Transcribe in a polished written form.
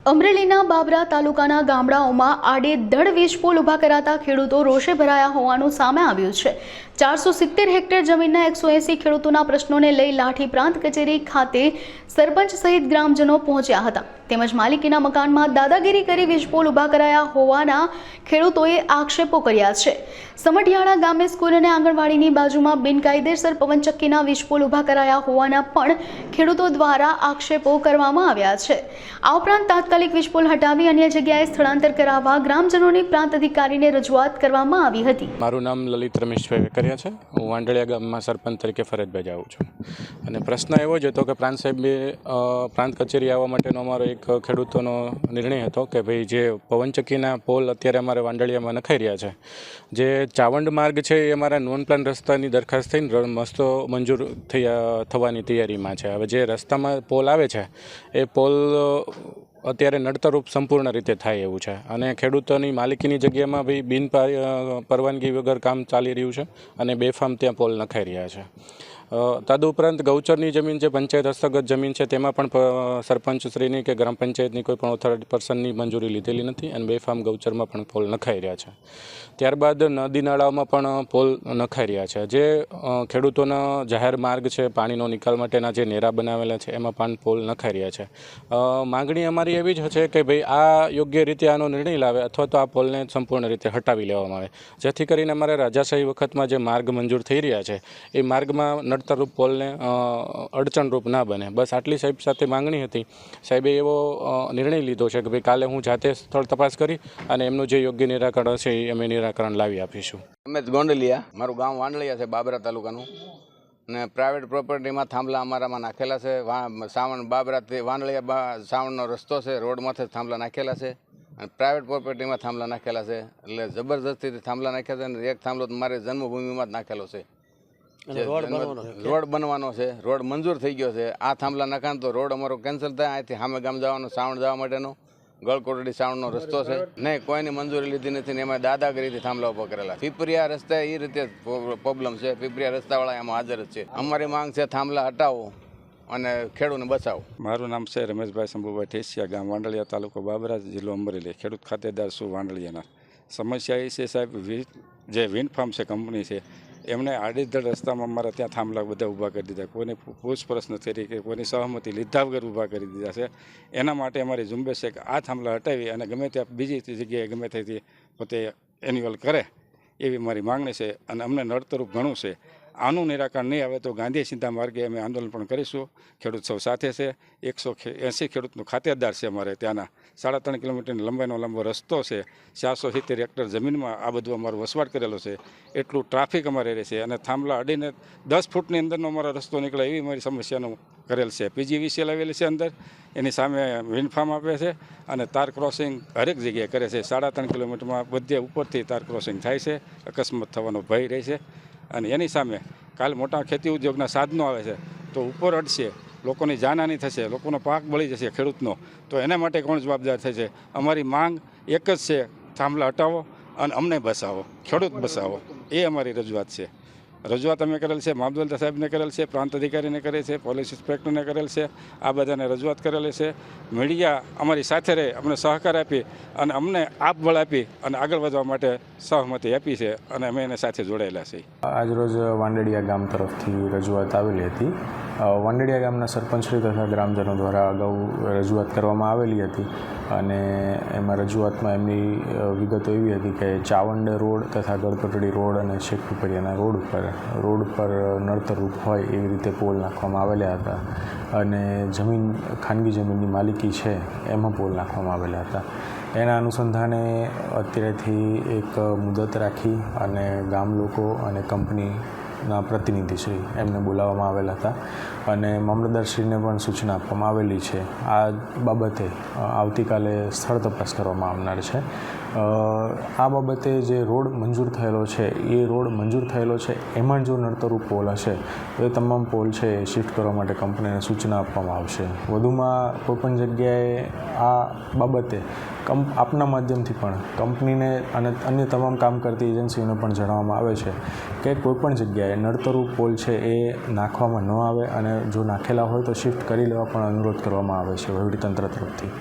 અમરેલીના બાબરા તાલુકાના ગામડાઓમાં આડેધડ વીજપોલ ઊભા કરાતા ખેડૂતો રોષે ભરાયા હોવાનું સામે આવ્યું છે। 470 હેક્ટર જમીનના 180 ખેડૂતોના પ્રશ્નોને લઈ લાઠી પ્રાંત કચેરી ખાતે સરપંચ સહિત ગ્રામજનો પહોંચ્યા હતા। તેમજ માલિકીના મકાનમાં દાદાગીરી કરી વીજપોલ ઊભા કરાયા હોવાના ખેડૂતોએ આક્ષેપો કર્યા છે। સમઢિયાળા ગામે સ્કૂલ અને આંગણવાડીની બાજુમાં બિનકાયદેસર પવનચક્કીના વીજપોલ ઊભા કરાયા હોવાના પણ ખેડૂતો દ્વારા આક્ષેપો કરવામાં આવ્યા છે। આ ઉપરાંત તાત્કાલિક વીજપોલ હટાવી અન્ય જગ્યાએ સ્થળાંતર કરાવવા ગ્રામજનોની પ્રાંત અધિકારીને રજૂઆત કરવામાં આવી હતી। મારું નામ લલિત રમેશભાઈ વેકરિયા છે। હું વાંડળિયા ગામમાં સરપંચ તરીકે ફરજ બજાવું છું અને પ્રશ્ન એવો જ હતો કે પ્રાંત સાહેબે પ્રાંત કચેરી આવવા માટેનો અમારો એક ખેડૂતોનો નિર્ણય હતો કે ભાઈ જે પવનચક્કીના પોલ અત્યારે અમારે વાંડળિયામાં નખાઈ રહ્યા છે, જે ચાવંડ માર્ગ છે એ અમારા નોન પ્લાન રસ્તાની દરખાસ્ત થઈને મસ્તો મંજૂર થવાની તૈયારીમાં છે। હવે જે રસ્તામાં પોલ આવે છે એ પોલ અત્યારે નડતરરૂપ સંપૂર્ણ રીતે થાય એવું છે અને ખેડૂતોની માલિકીની જગ્યામાં ભાઈ બિન પરવાનગી વગર કામ ચાલી રહ્યું છે અને બેફામ ત્યાં પોલ નખાઈ રહ્યા છે। તદુપરાંત ગૌચરની જમીન જે પંચાયત હસ્તગત જમીન છે તેમાં પણ સરપંચશ્રીની કે ગ્રામ પંચાયતની કોઈ પણ ઓથોરિટી પર્સનની મંજૂરી લીધેલી નથી અને બેફામ ગૌચરમાં પણ પોલ નખાઈ રહ્યા છે। ત્યારબાદ નદી નાળાઓમાં પણ પોલ નખાઈ રહ્યા છે। જે ખેડૂતોના જાહેર માર્ગ છે, પાણીનો નિકાલ માટેના જે નેરા બનાવેલા છે એમાં પણ પોલ નખાઈ રહ્યા છે। માગણી અમારી એવી જ છે કે ભાઈ આ યોગ્ય રીતે આનો નિર્ણય લાવે અથવા તો આ પોલને સંપૂર્ણ રીતે હટાવી લેવામાં આવે, જેથી કરીને અમારે રાજાશાહી વખતમાં જે માર્ગ મંજૂર થઈ રહ્યા છે એ માર્ગમાં નડતરરૂપ પોલને અડચણરૂપ ના બને। બસ આટલી સાહેબ સાથે માંગણી હતી। સાહેબે એવો નિર્ણય લીધો છે કે ભાઈ કાલે હું જાતે સ્થળ તપાસ કરી અને એમનું જે યોગ્ય નિરાકરણ છે એ અમે નિરાકરણ લાવી આપીશું। અમે ગોંડલિયા, મારું ગામ વાંડળિયા છે, બાબરા તાલુકાનું, ને પ્રાઇવેટ પ્રોપર્ટીમાં થાંભલા અમારામાં નાખેલા છે। સાવણ બાબરાથી વાંડળિયા સાવણનો રસ્તો છે, રોડમાંથી થાંભલા નાખેલા છે અને પ્રાઇવેટ પ્રોપર્ટીમાં થાંભલા નાખેલા છે। એટલે જબરદસ્તીથી થાંભલા નાખ્યા છે અને એક થાંભલો મારી જન્મભૂમિમાં જ નાખેલો છે। રોડ બનવાનો છે, રોડ મંજૂર થઈ ગયો છે। આ થાંભલા નખાણ તો રોડ અમારો કેન્સલ થાય, અહીંથી સામે ગામ જવાનો, સાવણ જવા માટેનો ગળકોટડી સાવણનો રસ્તો છે નહીં, કોઈની મંજૂરી લીધી નથી ને એમાં દાદાગીરીથી થાંભલા ઉભા કરેલા। પીપરિયા રસ્તા એ રીતે પ્રોબ્લેમ છે, પીપરિયા રસ્તાવાળા એમાં હાજર જ છે। અમારી માંગ છે થાંભલા હટાવો અને ખેડૂતને બચાવો। મારું નામ છે રમેશભાઈ શંભુભાઈ ઠેસિયા, ગામ વાંડળિયા, તાલુકો બાબરા, જિલ્લો અમરેલી, ખેડૂત ખાતેદાર છું વાંડળિયાના। સમસ્યા એ છે સાહેબ, જે વિન્ડ ફાર્મ છે, કંપની છે, એમણે આડેધડ રસ્તામાં અમારા ત્યાં થાંભલા બધા ઊભા કરી દીધા, કોઈને પૂછપરછ નથી કરી કે કોઈની સહમતિ લીધા વગર ઊભા કરી દીધા છે। એના માટે અમારી ઝુંબેશ છે કે આ થાંભલા હટાવી અને ગમે ત્યાં બીજી જગ્યાએ ગમે ત્યાંથી પોતે એન્યુઅલ કરે એવી મારી માગણી છે અને અમને નડતરૂપ ઘણું છે। આનું નિરાકરણ નહીં આવે તો ગાંધી સીધા માર્ગે અમે આંદોલન પણ કરીશું। ખેડૂત સૌ સાથે છે, 180 ખેડૂતનું ખાતેદાર છે અમારે ત્યાંના। 3.5 કિલોમીટરની લંબાઈનો લાંબો રસ્તો છે, 470 હેક્ટર જમીનમાં આ બધું અમારો વસવાટ કરેલો છે, એટલું ટ્રાફિક અમારે રહે છે અને થાંભલા અડીને 10 ફૂટની અંદરનો અમારો રસ્તો નીકળે એવી મારી સમસ્યાનું કરેલ છે। PGVCL આવેલી છે અંદર, એની સામે વિન્ડ ફાર્મ આપે છે અને તાર ક્રોસિંગ હરેક જગ્યાએ કરે છે। 3.5 કિલોમીટરમાં બધે ઉપરથી તાર ક્રોસિંગ થાય છે, અકસ્માત થવાનો ભય રહે છે અને એની સામે કાલ મોટા ખેતી ઉદ્યોગના સાધનો આવે છે તો ઉપર અડશે, લોકોની જાનહાની થશે, લોકોનો પાક બળી જશે ખેડૂતનો, તો એના માટે કોણ જવાબદાર થશે? અમારી માંગ એક જ છે, થાંભલા હટાવો અને અમને બચાવો, ખેડૂત બચાવો, એ અમારી રજૂઆત છે। રજૂઆત અમે કરેલ છે, મામલતદાર સાહેબને કરેલ છે, પ્રાંત અધિકારીને કરે છે, પોલીસ ઇન્સ્પેક્ટરને કરેલ છે, આ બધાને રજૂઆત કરેલી છે। મીડિયા અમારી સાથે રહે, અમને સહકાર આપી અને અમને આપબળ આપી અને આગળ વધવા માટે સહમતિ આપી છે અને અમે એને સાથે જોડાયેલા છીએ। આજરોજ વાંડળિયા ગામ તરફથી રજૂઆત આવેલી હતી। વાંડળિયા ગામના સરપંચશ્રી તથા ગ્રામજનો દ્વારા અગાઉ રજૂઆત કરવામાં આવેલી હતી અને એમાં રજૂઆતમાં એમની વિગતો એવી હતી કે ચાવંડ રોડ તથા ગળકોટડી રોડ અને શેખ પીપળિયાના રોડ પર નડતરરૂપ હોય એવી રીતે પોલ નાખવામાં આવેલા હતા અને ખાનગી જમીનની માલિકી છે એમાં પોલ નાખવામાં આવેલા હતા। એના અનુસંધાને અત્યારેથી એક મુદત રાખી અને ગામ લોકો અને કંપનીના પ્રતિનિધિશ્રી એમને બોલાવવામાં આવેલા હતા અને મામલતદારશ્રીને પણ સૂચના આપવામાં આવેલી છે। આ બાબતે આવતીકાલે સ્થળ તપાસ કરવામાં આવનાર છે। આ બાબતે જે રોડ મંજૂર થયેલો છે એ રોડ મંજૂર થયેલો છે એમાં જો નડતરરૂપ પોલ હશે તો એ તમામ પોલ છે એ શિફ્ટ કરવા માટે કંપનીને સૂચના આપવામાં આવશે। વધુમાં કોઈપણ જગ્યાએ આ બાબતે આપના માધ્યમથી પણ કંપનીને અને અન્ય તમામ કામ કરતી એજન્સીઓને પણ જણાવવામાં આવે છે કે કોઈપણ જગ્યાએ નડતરરૂપ પોલ છે એ નાખવામાં ન આવે અને જો નાખેલા હોય તો શિફ્ટ કરી લેવા પણ અનુરોધ કરવામાં આવે છે વહીવટીતંત્ર તરફથી।